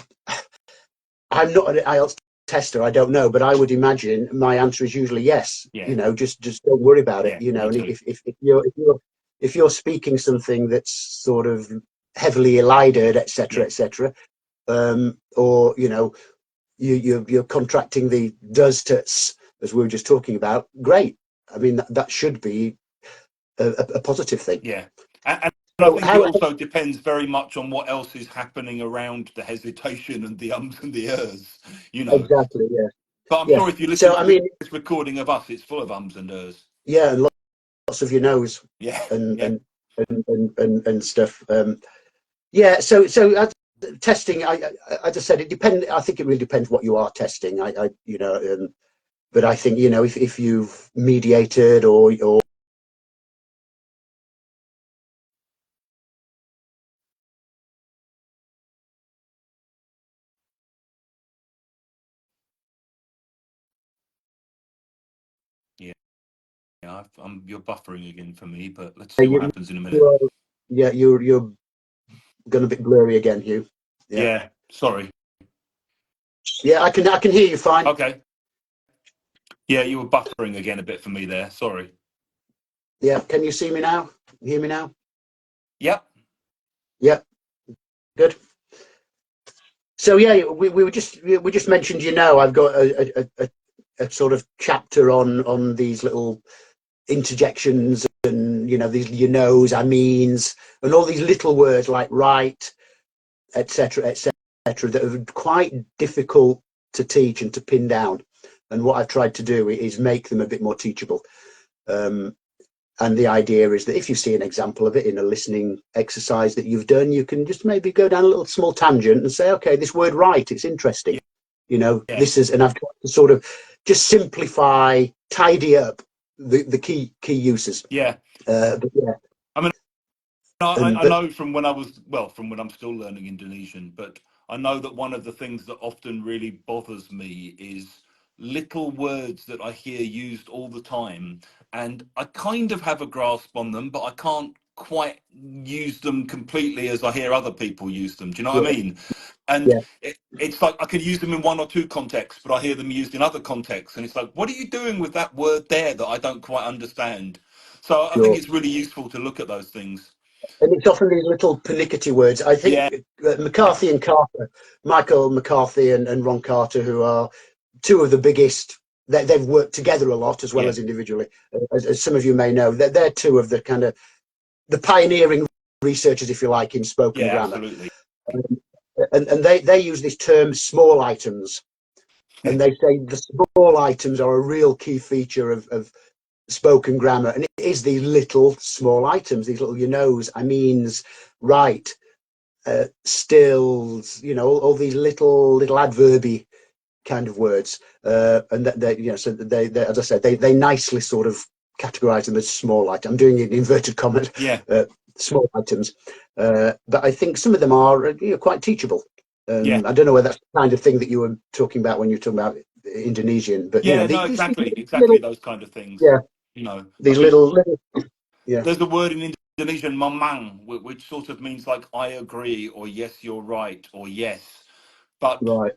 I'm not an IELTS tester, I don't know, but I would imagine my answer is usually yes. yeah, You know, just don't worry about it. yeah. You know, Me and too. if you're speaking something that's sort of heavily elided, Yeah, etc., or you know, you're contracting the does to as we were just talking about. Great. I mean, that should be a positive thing. yeah. And I So think it how also depends very much on what else is happening around the hesitation and the ums and the ers, you know. exactly? Yeah, But I'm yeah. sure if you listen So I to mean, this recording of us, it's full of ums and ers. yeah, and lots of your nose Yeah, and yeah, and and stuff. Yeah. So testing, I just said it depends. I think it really depends what you are testing. You know, but I think, you know, if you've mediated or yeah. Yeah, you're buffering again for me, but let's see what you, happens in a minute. you are, yeah, you're going a bit blurry again, Hugh. Yeah, Yeah, sorry. yeah, I can hear you fine. Okay. Yeah, you were buffering again a bit for me there. Sorry. Yeah, can you see me now? Hear me now? Yep. Yeah, good. So yeah, we just mentioned, you know, I've got a sort of chapter on these little interjections and, you know, these you knows, I means, and all these little words like right, etc., etc., that are quite difficult to teach and to pin down. And what I've tried to do is make them a bit more teachable. Um, and the idea is that if you see an example of it in a listening exercise that you've done, you can just maybe go down a little small tangent and say, okay, this word right, it's interesting. Yeah. You know, Yeah. this is, and I've tried to sort of just simplify, tidy up the key uses. Yeah. But yeah, I mean, and I but know from when from when I'm still learning Indonesian, but I know that one of the things that often really bothers me is little words that I hear used all the time. And I kind of have a grasp on them, but I can't quite use them completely as I hear other people use them. Do you know what I yeah, mean? And yeah, it's like I could use them in one or two contexts, but I hear them used in other contexts. And it's like, what are you doing with that word there that I don't quite understand? So I think sure. it's really useful to look at those things. And it's often these little pernickety words. I think Yeah, McCarthy and Carter, Michael McCarthy and Ron Carter, who are two of the biggest. They've worked together a lot as well yeah, as individually, as some of you may know. They're two of the kind of the pioneering researchers, if you like, in spoken yeah, grammar. absolutely. And they use this term small items, and they say the small items are a real key feature of spoken grammar, and it is these little small items, these little you knows, I means, right, stills, you know, all these little adverby kind of words, and that they, you know, so they, as I said, they nicely sort of categorize them as small items. I'm doing it in inverted commas, Yeah, small items, but I think some of them are, you know, quite teachable. yeah, I don't know whether that's the kind of thing that you were talking about when you were talking about Indonesian, but you know, yeah. No, these exactly little, those kind of things. yeah, You know, I these think little, yeah, there's a word in Indonesian, mamang, which sort of means like I agree or yes, you're right or yes, but right,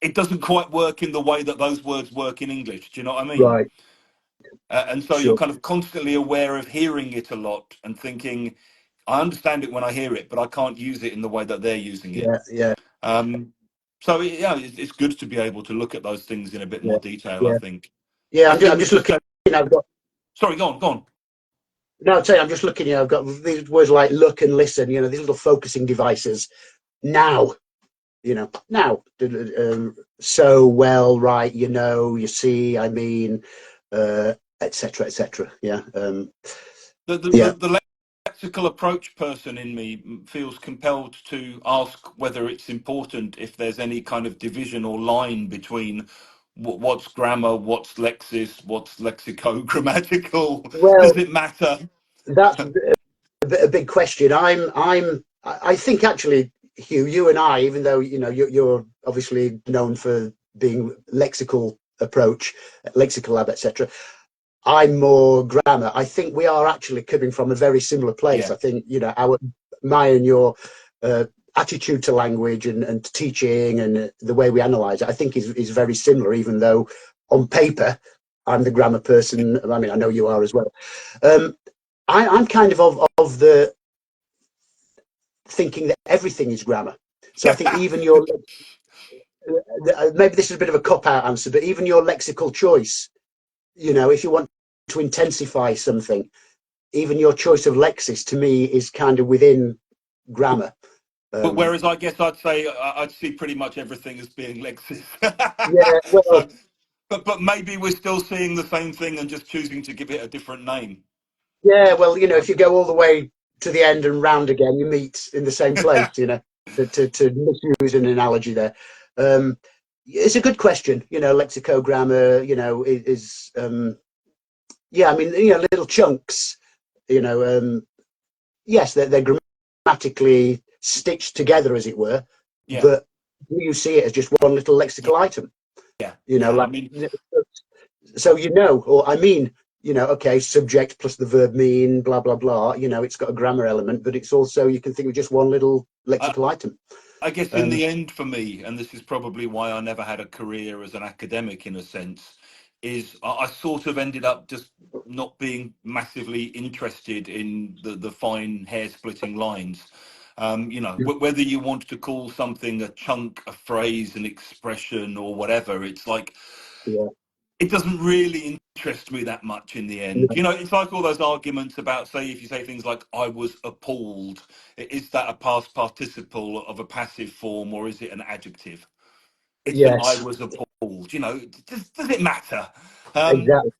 it doesn't quite work in the way that those words work in English. Do you know what I mean? right, And so you're sure, kind of constantly aware of hearing it a lot and thinking, I understand it when I hear it, but I can't use it in the way that they're using it. yeah, yeah, Um, so yeah, it's good to be able to look at those things in a bit yeah, more detail, I yeah, think. yeah. I I'm think just just looking. I've got. Sorry, go on, go on. No, I'll tell you, I'm just looking here. I've got these words like look and listen. You know, these little focusing devices. Now, you know, now. So well, right. You know, you see. I mean, etc. etc. Yeah. Yeah. The lexical approach person in me feels compelled to ask whether it's important if there's any kind of division or line between what's grammar, what's lexis, what's lexico-grammatical. Well, Does it matter? that's a big question. I think actually, Hugh, you and I, even though you know you're obviously known for being lexical approach, lexical lab, etc. I'm more grammar. I think we are actually coming from a very similar place. Yeah. I think you know my and your uh, attitude to language and teaching and the way we analyze it. I think is very similar, even though on paper I'm the grammar person. I mean, I know you are as well. Um, I'm kind of the thinking that everything is grammar. So I think even your maybe this is a bit of a cop out answer, but even your lexical choice, you know, if you want to intensify something, even your choice of lexis to me is kind of within grammar. But whereas I guess I'd say I'd see pretty much everything as being lexis. Yeah, well, So, but maybe we're still seeing the same thing and just choosing to give it a different name. yeah, well, you know, if you go all the way to the end and round again, you meet in the same place. You know, to misuse an analogy there. It's a good question. You know, lexicogrammar. You know, is yeah. I mean, you know, little chunks. You know, yes, they're grammatically stitched together, as it were, Yeah, but you see it as just one little yeah, lexical item. yeah, You know, yeah. I like mean, so you know, or I mean, you know, okay, subject plus the verb mean, blah blah blah. You know, it's got a grammar element, but it's also you can think of just one little I, lexical item. I guess in Um, the end, for me, and this is probably why I never had a career as an academic in a sense, is I sort of ended up just not being massively interested in the fine hair splitting lines. You know, whether you want to call something a chunk, a phrase, an expression, or whatever, it's like yeah, it doesn't really interest me that much in the end. You know, it's like all those arguments about, say, if you say things like, I was appalled, is that a past participle of a passive form or is it an adjective? It's an I yes, was appalled. You know, does it matter? Um, exactly.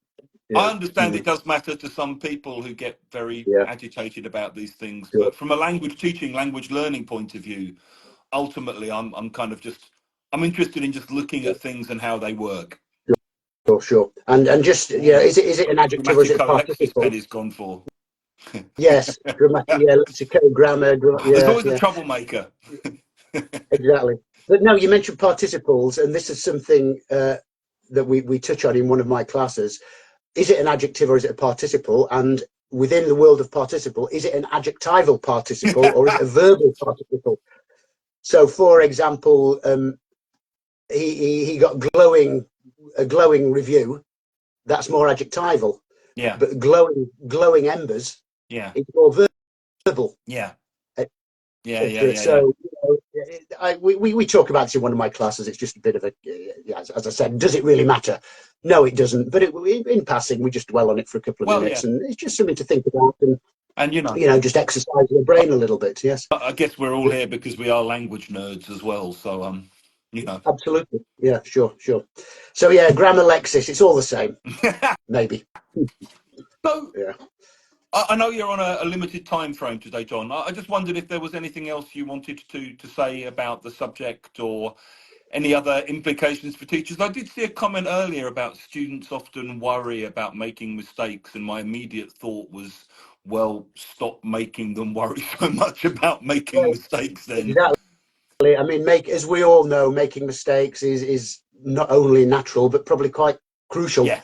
I Yeah, understand it does matter to some people who get very yeah, agitated about these things, sure, but from a language teaching, language learning point of view, ultimately, I'm kind of just, I'm interested in just looking at things and how they work. sure, sure. And just yeah, Oh, is it an adjective or is it a grammatico-lexis participle? penny's gone for. Yes, grammatic, yeah, lexical grammar, There's yeah, always a yeah. troublemaker. Exactly. But no, you mentioned participles, and this is something that we touch on in one of my classes. Is it an adjective or is it a participle? And within the world of participle, is it an adjectival participle or is it a verbal participle? So, for example, he got a glowing review. That's more adjectival, Yeah, but glowing embers yeah, is more verbal. yeah, Uh, yeah, yeah, yeah, yeah. So, you know, we talk about this in one of my classes. It's just a bit of a, as I said, does it really matter? No, it doesn't. But in passing, we just dwell on it for a couple of Well, yeah, minutes, and it's just something to think about, and and you know, you know, just exercise your brain a little bit. Yes, I guess we're all here because we are language nerds as well. So, you know. absolutely. Yeah, sure, sure. So yeah, grammar, lexis, it's all the same, maybe. So, Yeah. I know you're on a limited time frame today, John. I just wondered if there was anything else you wanted to say about the subject or any other implications for teachers. I did see a comment earlier about students often worry about making mistakes, and my immediate thought was, well, stop making them worry so much about making Well, mistakes then. exactly. I mean, as we all know, making mistakes is not only natural but probably quite crucial Yeah,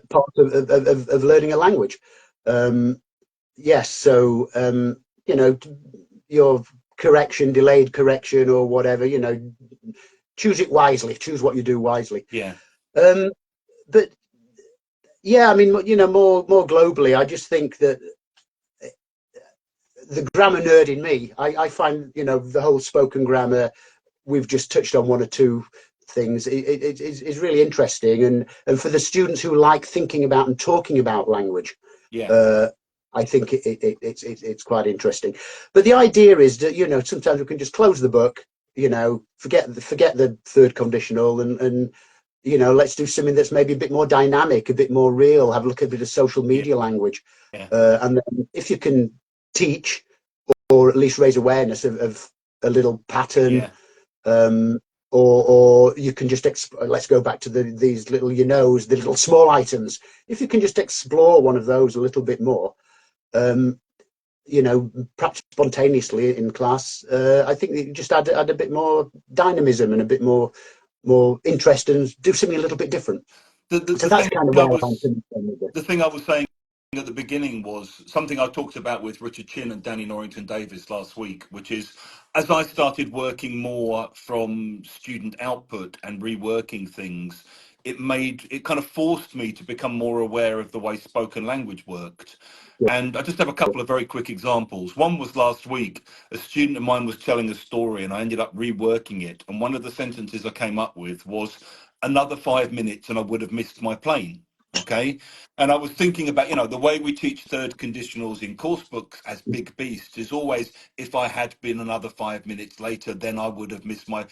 part of learning a language. Um, yes, so you know, your correction, delayed correction, or whatever, you know, choose it wisely. Choose what you do wisely. yeah, Um, but yeah, I mean, you know, more globally, I just think that the grammar nerd in me, I find, you know, the whole spoken grammar. We've just touched on one or two things is really interesting, and for the students who like thinking about and talking about language, I think it's quite interesting. But the idea is that, you know, sometimes we can just close the book, you know, forget the third conditional, and you know, let's do something that's maybe a bit more dynamic, a bit more real, have a look at a bit of social media language. And then if you can teach or at least raise awareness of a little pattern, or you can just let's go back to these little, you know, the little small items. If you can just explore one of those a little bit more, you know, perhaps spontaneously in class, I think you just add a bit more dynamism and a bit more interest, and do something a little bit different. So that's kind of where I'm coming from with it. The thing I was saying at the beginning was something I talked about with Richard Chin and Danny Norrington Davis last week, which is, as I started working more from student output and reworking things, it kind of forced me to become more aware of the way spoken language worked. And I just have a couple of very quick examples. One was last week, a student of mine was telling a story and I ended up reworking it. And one of the sentences I came up with was, another 5 minutes and I would have missed my plane. Okay. And I was thinking about, you know, the way we teach third conditionals in course books as big beasts is always, if I had been another 5 minutes later, then I would have missed my.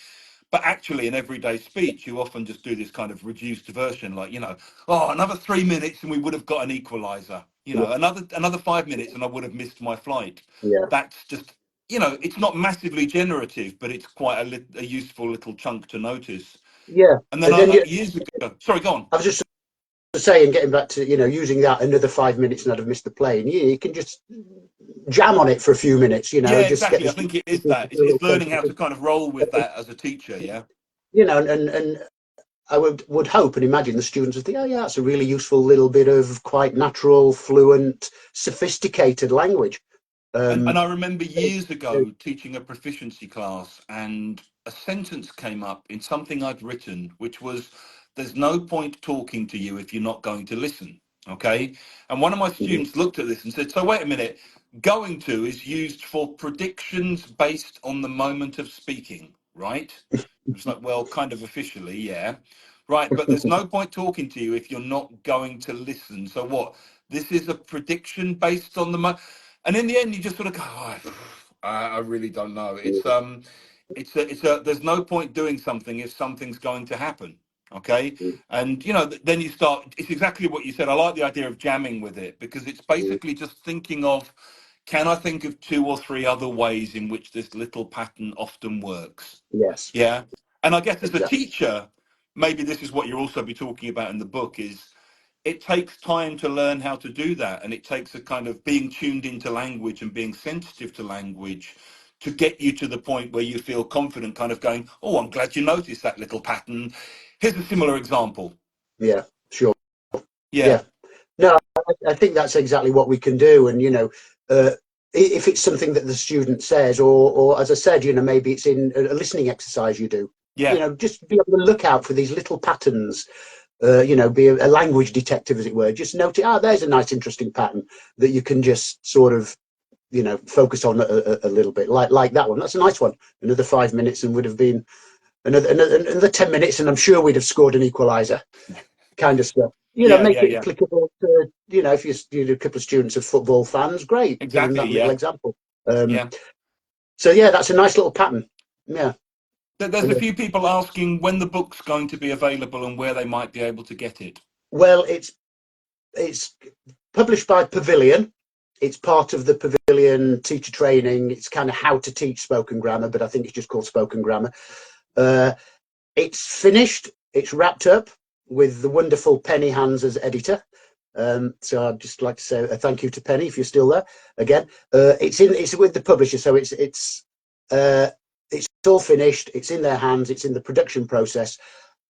But actually, in everyday speech, you often just do this kind of reduced version, like, you know, oh, another 3 minutes and we would have got an equalizer. You know, another 5 minutes and I would have missed my flight. That's just, you know, it's not massively generative, but it's quite a useful little chunk to notice. And then years ago, sorry, go on. I was just saying, getting back to, you know, using that another 5 minutes and I'd have missed the plane. You can just jam on it for a few minutes, you know. Yeah, just exactly. I think it is that. It's learning how to kind of roll with that as a teacher, yeah. You know, and I would hope and imagine the students would think, oh yeah, that's a really useful little bit of quite natural, fluent, sophisticated language. And I remember years ago teaching a proficiency class, and a sentence came up in something I'd written, which was, there's no point talking to you if you're not going to listen. Okay. And one of my students looked at this and said, so wait a minute, going to is used for predictions based on the moment of speaking, right? It was like, well, kind of officially, yeah. Right. But there's no point talking to you if you're not going to listen. So what? This is a prediction based on the and in the end, you just sort of go, oh, I really don't know. There's no point doing something if something's going to happen. Okay. And, you know, then you start, it's exactly what you said. I like the idea of jamming with it, because it's basically just thinking of, can I think of 2 or 3 other ways in which this little pattern often works? Yes. Yeah. And I guess as a teacher, maybe this is what you'll also be talking about in the book, is it takes time to learn how to do that. And it takes a kind of being tuned into language and being sensitive to language to get you to the point where you feel confident, kind of going, oh, I'm glad you noticed that little pattern. Here's a similar example. Yeah, sure. Yeah. No, I think that's exactly what we can do. And, you know, if it's something that the student says, or as I said, you know, maybe it's in a listening exercise you do, you know, just be able to look out for these little patterns. You know, be a language detective, as it were. Just note it. There's a nice, interesting pattern that you can just sort of, you know, focus on a little bit. Like that one. That's a nice one. Another 5 minutes, and would have been another 10 minutes, and I'm sure we'd have scored an equaliser. Kind of stuff. You know, make it applicable to, you know, if you're a couple of students of football fans, great. Exactly. Give them that little example. So yeah, that's a nice little pattern. Yeah. There's a few people asking when the book's going to be available and where they might be able to get it. Well, it's published by Pavilion. It's part of the Pavilion teacher training. It's kind of how to teach spoken grammar, but I think it's just called spoken grammar. It's finished. It's wrapped up with the wonderful Penny Hands as editor. So I'd just like to say a thank you to Penny if you're still there. Again, it's with the publisher, so it's all finished. It's in their hands. It's in the production process.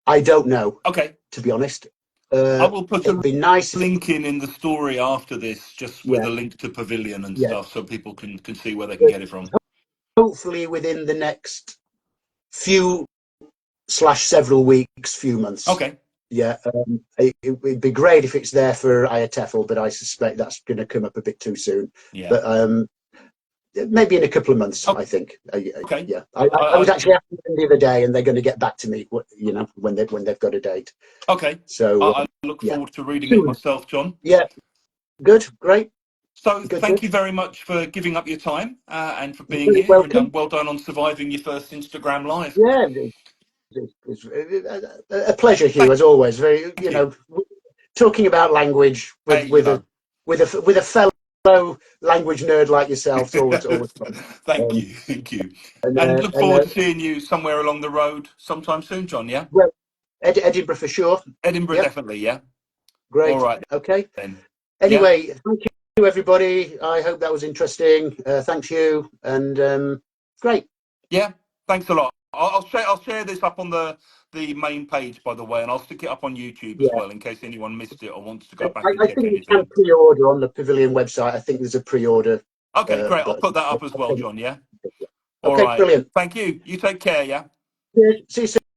I don't know. Okay. To be honest. I will put a nice link in the story after this, just with a link to Pavilion and stuff, so people can see where they can get it from. Hopefully within the next several weeks, few months. Okay. Yeah, it'd be great if it's there for IATEFL, but I suspect that's going to come up a bit too soon. Yeah. But maybe in a couple of months, Oh, I think. okay. Yeah, I was actually asking them the other day, and they're going to get back to me, you know, when they've got a date. Okay. So I look yeah, forward to reading it soon. myself, John. Yeah, good, great, So thank good. you very much for giving up your time and for You're being very here, and welcome. well done on surviving your first Instagram live. Yeah, it's a pleasure, Hugh, as always. Very, Thank you you. know, talking about language Hey, you know. with a fellow language nerd like yourself. It's always fun. Thank Um, you, thank you, and and look forward to seeing you somewhere along the road sometime soon, John. Yeah, well, Edinburgh for sure. Edinburgh Yep, definitely. Yeah. All great. right Okay. then. Yeah, Anyway, thank you, everybody. I hope that was interesting. Thanks, you, and great. yeah. Thanks a lot. I'll share this up on the main page, by the way, and I'll stick it up on YouTube as Yeah, well in case anyone missed it or wants to go back and I check think you can anything. pre-order on the Pavilion website. I think there's a pre-order Okay, great. I'll button. put that up as well, John. Yeah. All Okay, right. brilliant. Thank you. You take care. Yeah. See you soon.